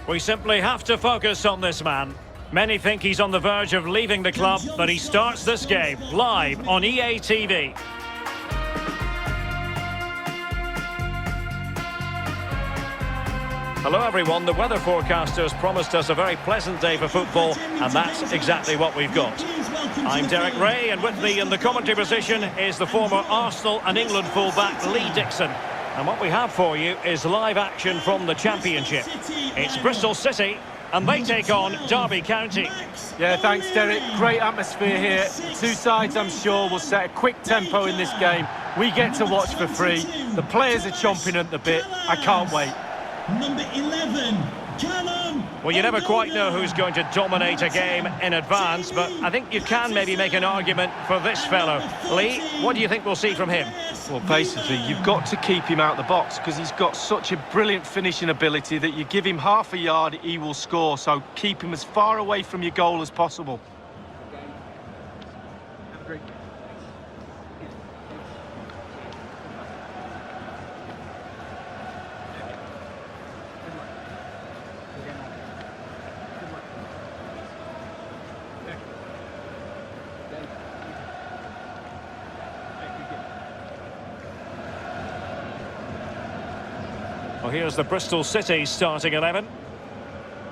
We simply have to focus on this man. Many think he's on the verge of leaving the club, but he starts this game live on EA TV. Hello everyone, the weather forecasters promised us a very pleasant day for football, and that's exactly what we've got. I'm Derek Ray, and with me in the commentary position is the former Arsenal and England fullback Lee Dixon. And what we have for you is live action from the Championship. It's Bristol City, and they take on Derby County. Yeah, thanks Derek. Great atmosphere here. The two sides, I'm sure, will set a quick tempo in this game. We get to watch for free. The players are chomping at the bit. I can't wait. Number 11, Callum. Well, you never quite know who's going to dominate a game in advance, but I think you can maybe make an argument for this fellow. Lee, what do you think we'll see from him? Well, basically, you've got to keep him out the box because he's got such a brilliant finishing ability that you give him half a yard, he will score. So keep him as far away from your goal as possible. Well, here's the Bristol City starting 11.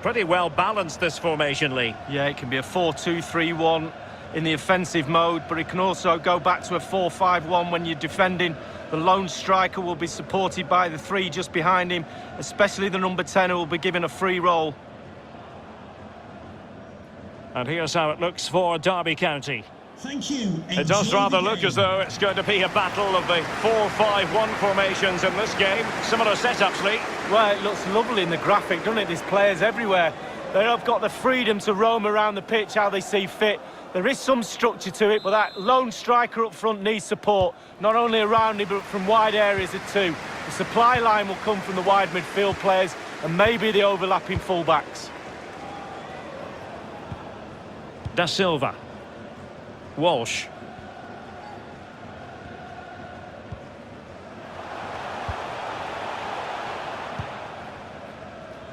Pretty well balanced, this formation, Lee. Yeah, it can be a 4-2-3-1 in the offensive mode, but it can also go back to a 4-5-1 when you're defending. The lone striker will be supported by the three just behind him, especially the number 10 who will be given a free roll. And here's how it looks for Derby County. Thank you. It does rather look as though it's going to be a battle of the 4-5-1 formations in this game. Similar setups, Lee. Well, it looks lovely in the graphic, doesn't it? There's players everywhere. They have got the freedom to roam around the pitch how they see fit. There is some structure to it, but that lone striker up front needs support, not only around him, but from wide areas too. The supply line will come from the wide midfield players and maybe the overlapping fullbacks. Da Silva. Walsh.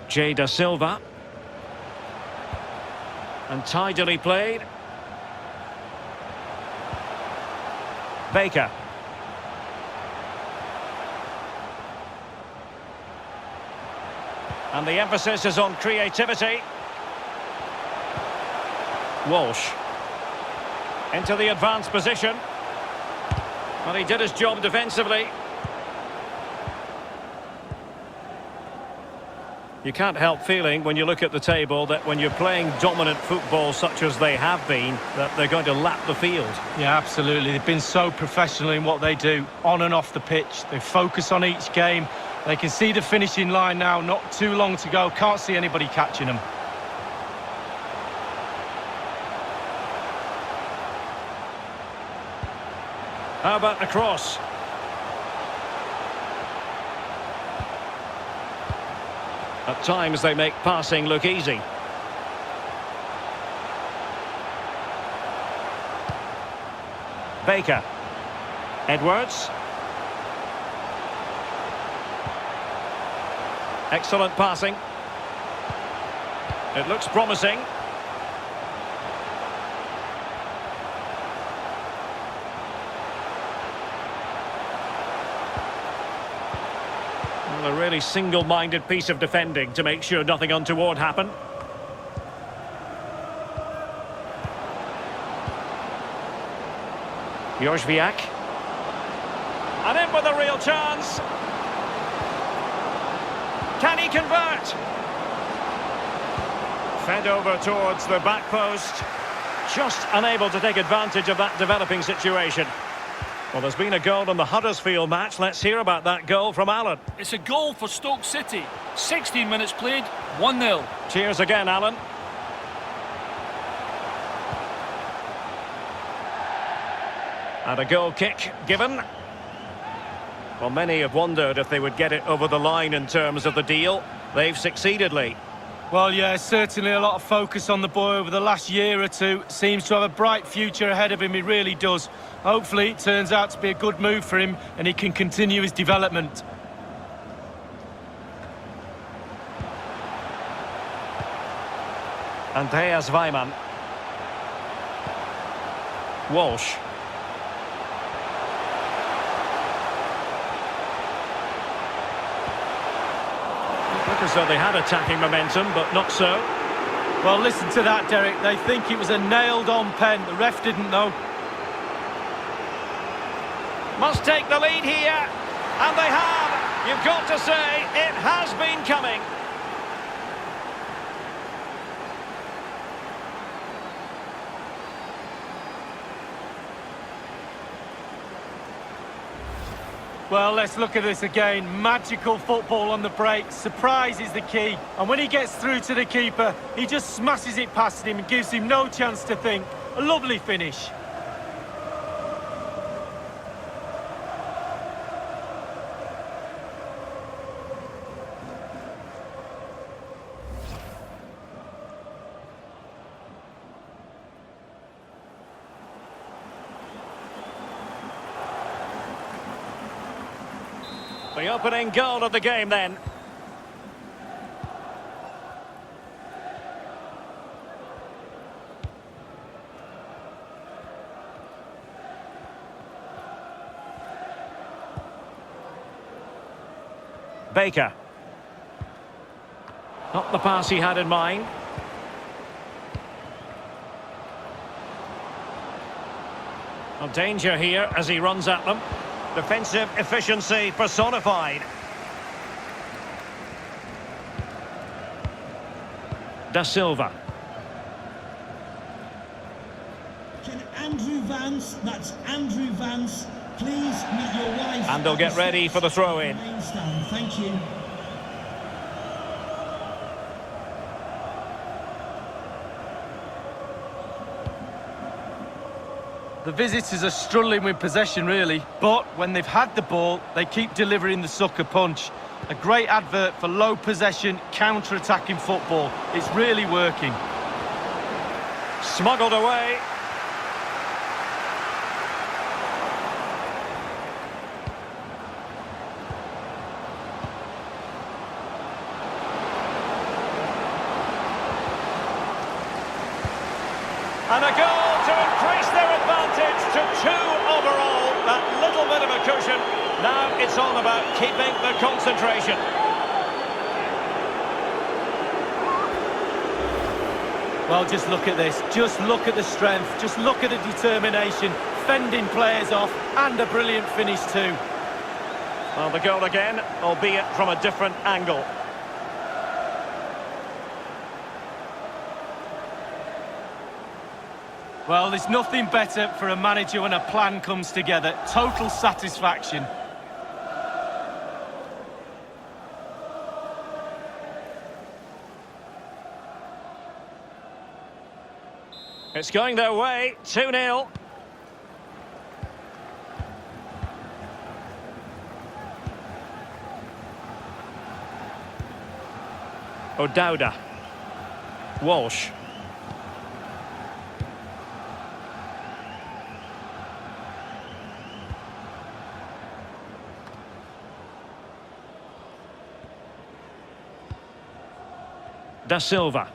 Da Silva. And tidily played. Baker. And the emphasis is on creativity. Walsh. Into the advanced position. Well, he did his job defensively. You can't help feeling, when you look at the table, that when you're playing dominant football such as they have been, that they're going to lap the field. Yeah, absolutely. They've been so professional in what they do, on and off the pitch. They focus on each game. They can see the finishing line now, not too long to go. Can't see anybody catching them. How about the cross? At times they make passing look easy. Baker. Edwards. Excellent passing. It looks promising. A really single-minded piece of defending to make sure nothing untoward happened. Jožviak. And in with a real chance. Can he convert? Fed over towards the back post. Just unable to take advantage of that developing situation. Well, there's been a goal in the Huddersfield match. Let's hear about that goal from Alan. It's a goal for Stoke City. 16 minutes played, 1-0. Cheers again, Alan. And a goal kick given. Well, many have wondered if they would get it over the line in terms of the deal. They've succeeded, Lee. Well, yeah, certainly a lot of focus on the boy over the last year or two. Seems to have a bright future ahead of him, he really does. Hopefully it turns out to be a good move for him and he can continue his development. Andreas Weimann. Walsh. Look as though they had attacking momentum, but not so. Well, listen to that, Derek. They think it was a nailed-on pen. The ref didn't know. Must take the lead here, and they have. You've got to say, it has been coming. Well, let's look at this again. Magical football on the break. Surprise is the key. And when he gets through to the keeper, he just smashes it past him and gives him no chance to think. A lovely finish. The opening goal of the game then. Baker. Not the pass he had in mind. A danger here as he runs at them. Defensive efficiency personified. Da Silva. Can Andrew Vance, that's Andrew Vance, please meet your wife. And they'll get ready for the throw-in. Thank you. The visitors are struggling with possession, really. But when they've had the ball, they keep delivering the sucker punch. A great advert for low possession, counter-attacking football. It's really working. Smuggled away. And a goal to increase their advantage to 2 overall. That little bit of a cushion. Now it's all about keeping the concentration. Well, just look at this. Just look at the strength. Just look at the determination. Fending players off. And a brilliant finish too. Well, the goal again, albeit from a different angle. Well, there's nothing better for a manager when a plan comes together. Total satisfaction. It's going their way, 2-0. O'Dowda. Walsh. Da Silva.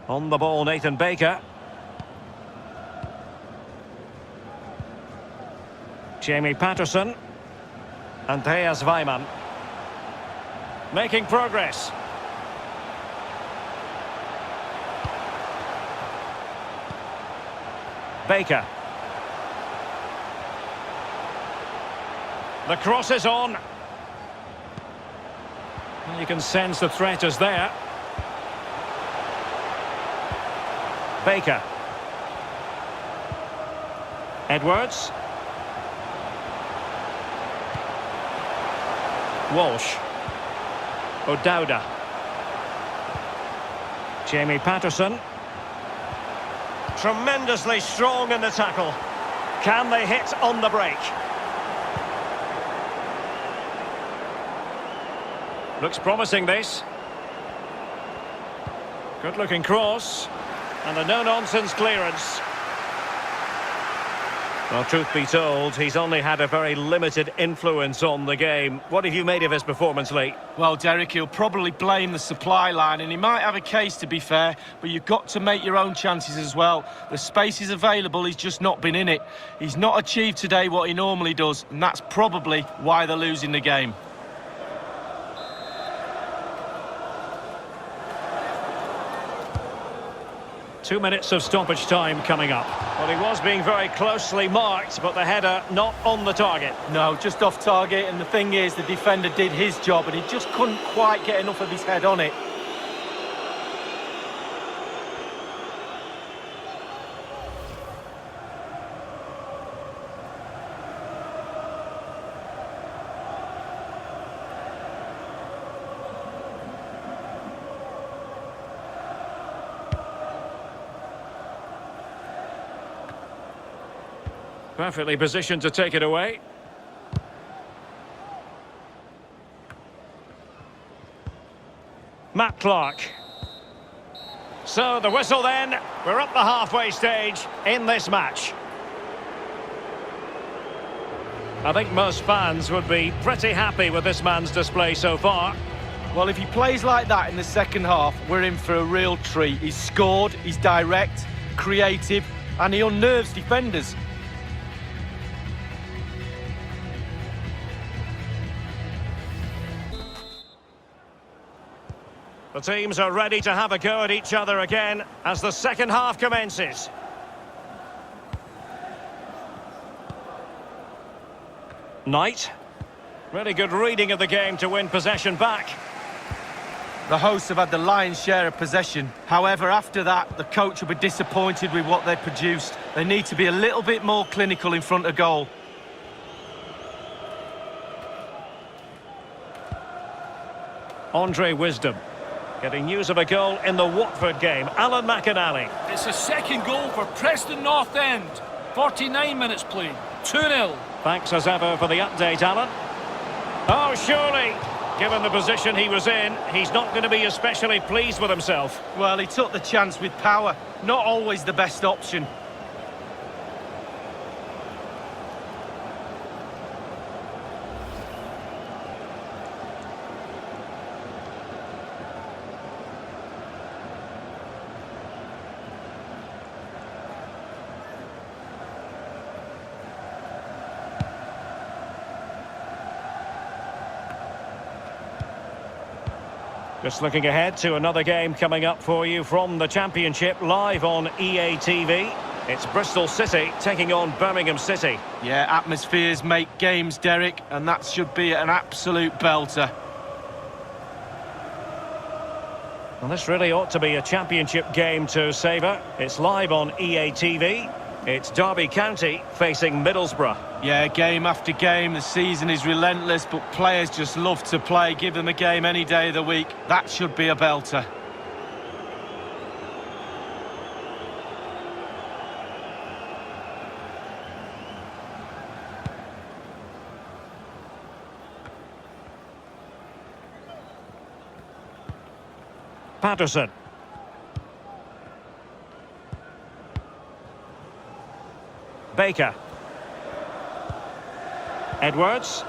On the ball, Nathan Baker. Jamie Patterson. Andreas Weimann. Making progress. Baker. The cross is on. Well, you can sense the threat is there. Baker. Edwards. Walsh. O'Dowda. Jamie Patterson. Tremendously strong in the tackle. Can they hit on the break? Looks promising, this. Good looking cross. And a no-nonsense clearance. Well, truth be told, he's only had a very limited influence on the game. What have you made of his performance, Lee? Well, Derek, he'll probably blame the supply line, and he might have a case, to be fair, but you've got to make your own chances as well. The space is available, he's just not been in it. He's not achieved today what he normally does, and that's probably why they're losing the game. Two minutes of stoppage time coming up. Well, he was being very closely marked, but the header not on the target. No, just off target, and the thing is, the defender did his job, and he just couldn't quite get enough of his head on it. Perfectly positioned to take it away. Matt Clark. So the whistle then. We're up the halfway stage in this match. I think most fans would be pretty happy with this man's display so far. Well, if he plays like that in the second half, we're in for a real treat. He's scored, he's direct, creative, and he unnerves defenders. The teams are ready to have a go at each other again as the second half commences. Knight. Really good reading of the game to win possession back. The hosts have had the lion's share of possession. However, after that, the coach will be disappointed with what they've produced. They need to be a little bit more clinical in front of goal. Andre Wisdom. Getting news of a goal in the Watford game. Alan McInally. It's a second goal for Preston North End. 49 minutes played. 2-0. Thanks as ever for the update, Alan. Oh, surely, given the position he was in, he's not going to be especially pleased with himself. Well, he took the chance with power. Not always the best option. Just looking ahead to another game coming up for you from the Championship, live on EA TV. It's Bristol City taking on Birmingham City. Yeah, atmospheres make games, Derek, and that should be an absolute belter. Well, this really ought to be a Championship game to savour. It's live on EA TV. It's Derby County facing Middlesbrough. Yeah, game after game, the season is relentless, but players just love to play. Give them a game any day of the week. That should be a belter. Patterson. Baker. Edwards.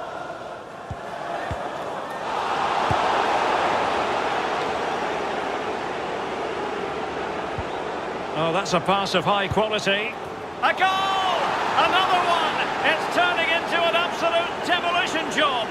Oh, that's a pass of high quality. A goal! Another one! It's turning into an absolute demolition job.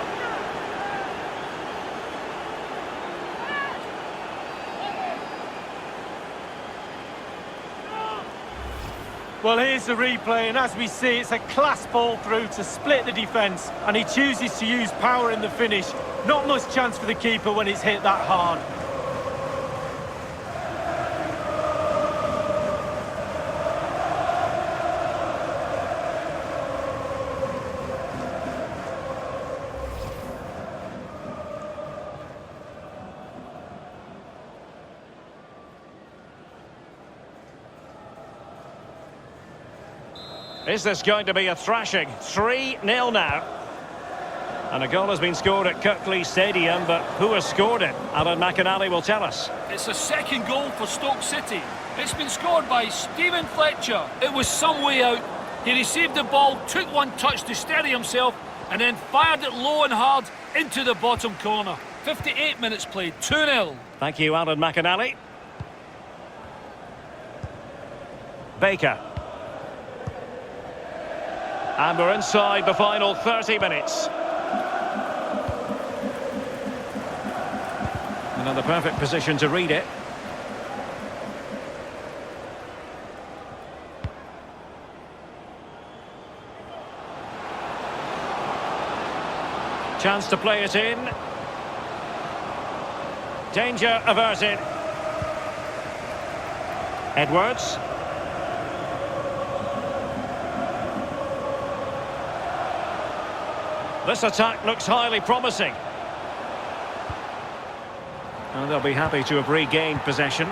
Well, here's the replay, and as we see, it's a class ball through to split the defence, and he chooses to use power in the finish. Not much chance for the keeper when it's hit that hard. Is this going to be a thrashing? 3-0 now. And a goal has been scored at Kirklees Stadium, but who has scored it? Alan McInally will tell us. It's a second goal for Stoke City. It's been scored by Stephen Fletcher. It was some way out. He received the ball, took one touch to steady himself, and then fired it low and hard into the bottom corner. 58 minutes played, 2-0. Thank you, Alan McInally. Baker. And we're inside the final 30 minutes. Another perfect position to read it. Chance to play it in. Danger averted. Edwards. This attack looks highly promising. And they'll be happy to have regained possession.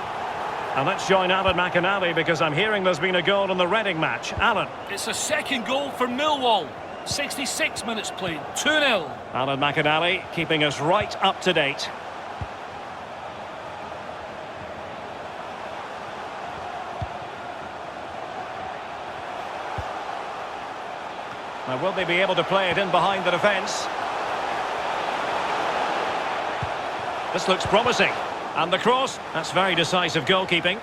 And let's join Alan McInally because I'm hearing there's been a goal in the Reading match. Alan. It's a second goal for Millwall. 66 minutes played, 2-0. Alan McInally keeping us right up to date. Now, will they be able to play it in behind the defence? This looks promising. And the cross, that's very decisive goalkeeping.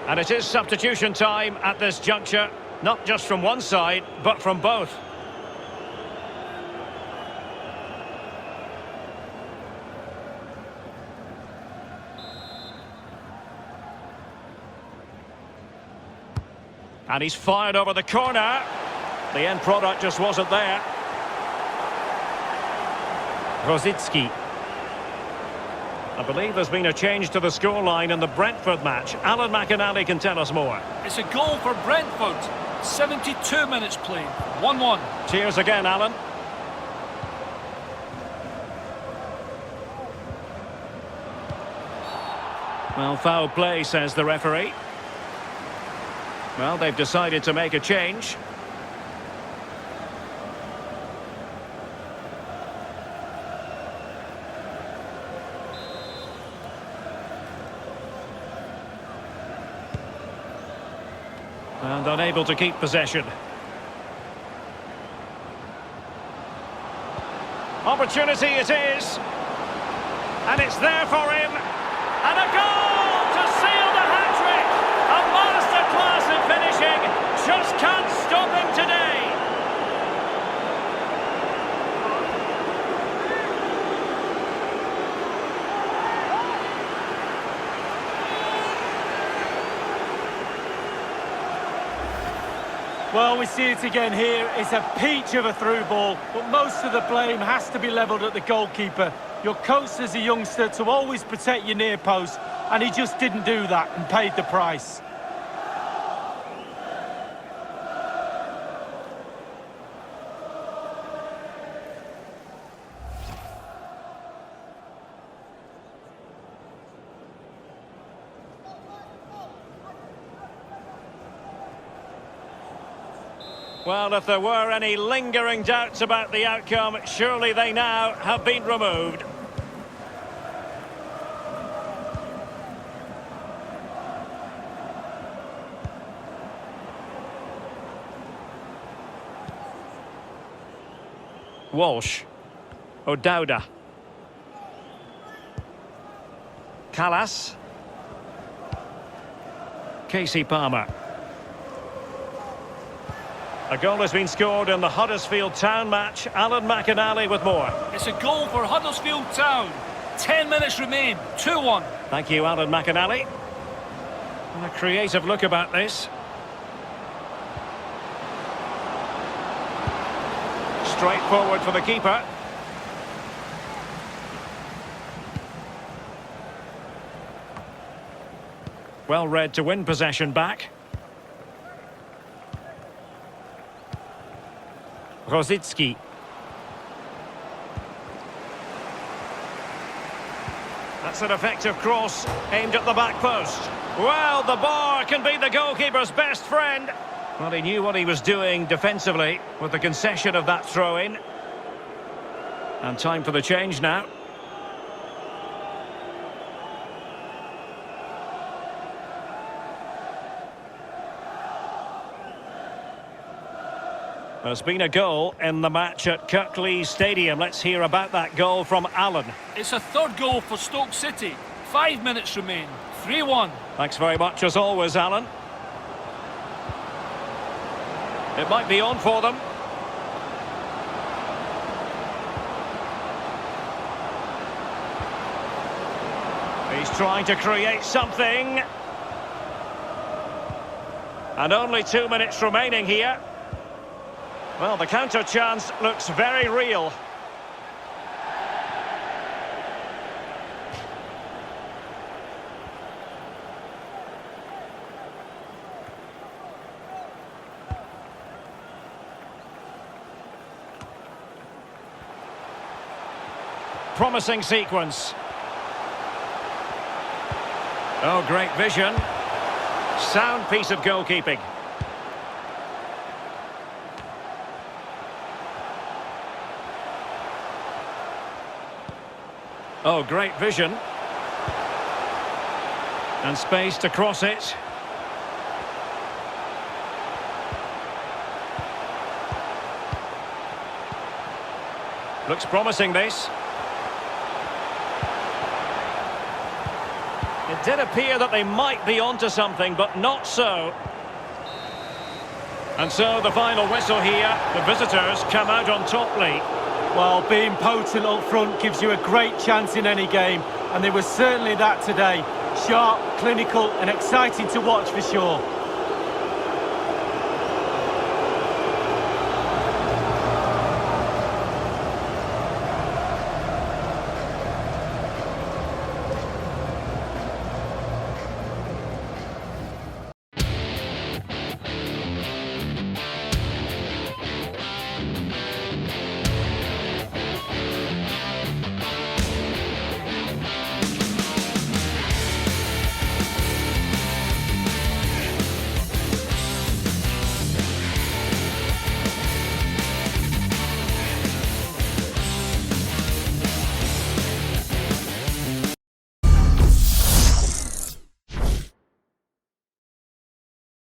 And it is substitution time at this juncture, not just from one side, but from both. And he's fired over the corner. The end product just wasn't there. Rosicki. I believe there's been a change to the scoreline in the Brentford match. Alan McInally can tell us more. It's a goal for Brentford. 72 minutes played. 1-1. Cheers again, Alan. Well, foul play, says the referee. Well, they've decided to make a change. And unable to keep possession. Opportunity it is. And it's there for him. And a goal to seal the hat-trick. A masterclass in finishing. Just can't stop him today. Well, we see it again here. It's a peach of a through ball, but most of the blame has to be levelled at the goalkeeper. You're coached as a youngster to always protect your near post, and he just didn't do that and paid the price. Well, if there were any lingering doubts about the outcome, surely they now have been removed. Walsh. O'Dowda. Callas. Casey Palmer. A goal has been scored in the Huddersfield Town match. Alan McInally with more. It's a goal for Huddersfield Town. 10 minutes remain. 2-1. Thank you, Alan McInally. And a creative look about this. Straight forward for the keeper. Well read to win possession back. Rosicki. That's an effective cross aimed at the back post. Well, the bar can be the goalkeeper's best friend. Well, he knew what he was doing defensively with the concession of that throw-in. And time for the change now. There's been a goal in the match at Kirklees Stadium. Let's hear about that goal from Alan. It's a third goal for Stoke City. 5 minutes remain. 3-1. Thanks very much as always, Alan. It might be on for them. He's trying to create something. And only 2 minutes remaining here. Well, the counter chance looks very real. Promising sequence. Oh, great vision. Sound piece of goalkeeping. Oh, great vision. And space to cross it. Looks promising, this. It did appear that they might be onto something, but not so. And so the final whistle here. The visitors come out on top, Lee. Well, being potent up front gives you a great chance in any game, and they were certainly that today. Sharp, clinical and exciting to watch for sure.